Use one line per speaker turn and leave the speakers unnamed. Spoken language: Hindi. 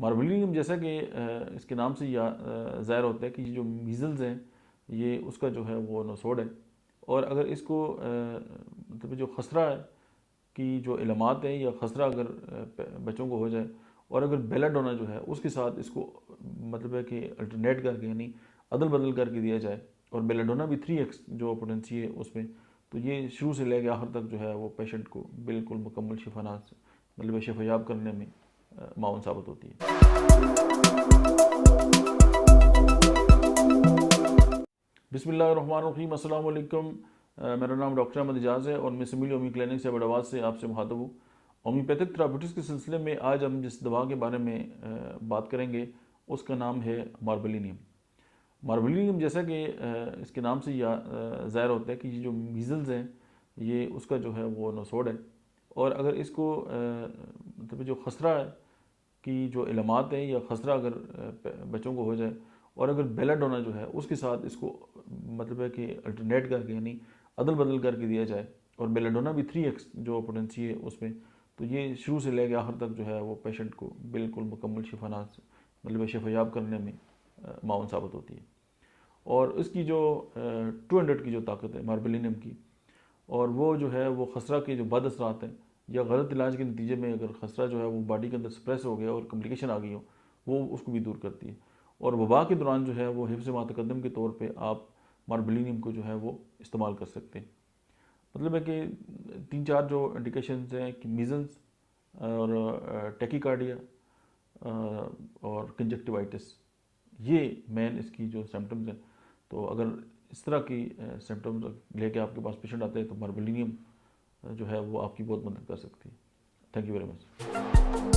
मार्बलिनियम जैसा कि इसके नाम से ज़ाहिर होता है कि ये जो मीज़ल्स हैं ये उसका जो है वो नसोड़ है। और अगर इसको मतलब जो खसरा है कि जो इलामात हैं या खसरा अगर बच्चों को हो जाए और अगर बेलाडोना जो है उसके साथ इसको मतलब है कि अल्टरनेट करके यानी अदल बदल करके दिया जाए और बेलाडोना भी 3x जो पोटेंसी है उसमें, तो ये शुरू से लेकर आखिर तक जो है वो पेशेंट को बिल्कुल मुकम्मल शिफाना मतलब शफायाब करने में माउन साबित होती है। बिस्मिल्लाहिर्रहमानिर्रहीम, अस्सलाम वालेकुम। मेरा नाम डॉक्टर अहमद एजाज़ है और मैं सिमिल ओमी क्लिनिक से बड़ावाद से आपसे मुखातब हूँ। होम्योपैथिक थेरापीटिक्स के सिलसिले में आज हम जिस दवा के बारे में बात करेंगे उसका नाम है मार्बलिनियम। मार्बलिनियम जैसा कि इसके नाम से ज़ाहिर होता है कि ये जो मीज़ल्स हैं ये उसका जो है वो नसोड़ है। और अगर इसको मतलब जो खसरा है कि जो इलामात हैं या खसरा अगर बच्चों को हो जाए और अगर बेलाडोना जो है उसके साथ इसको मतलब है कि अल्टरनेट करके यानी अदल बदल करके दिया जाए और बेलाडोना भी 3x जो पोटेंसी है उसमें, तो ये शुरू से लेकर आखिर तक जो है वो पेशेंट को बिल्कुल मुकम्मल शिफाना मतलब शफायाब करने में माउन साबित होती है। और इसकी जो 200 की जो ताकत है मार्बलिनियम की, और वो जो है वो खसरा के जो बद असरात हैं या गलत इलाज के नतीजे में अगर खसरा जो है वो बॉडी के अंदर स्प्रेस हो गया और कम्प्लिकेशन आ गई हो, वो उसको भी दूर करती है। और वबा के दौरान जो है वो हिफ्ज़ मातकद्दम के तौर पे आप मार्बलिनियम को जो है वो इस्तेमाल कर सकते हैं। मतलब है कि 3-4 जो इंडिकेशंस हैं कि मीज़ल्स और टेकिकार्डिया और कंजक्टिवाइटिस, ये मेन इसकी जो सिम्टम्स हैं। तो अगर इस तरह की सिम्टम्स लेके आपके पास पेशेंट आते हैं तो मार्बलिनियम जो है वो आपकी बहुत मदद कर सकती है। Thank you very much.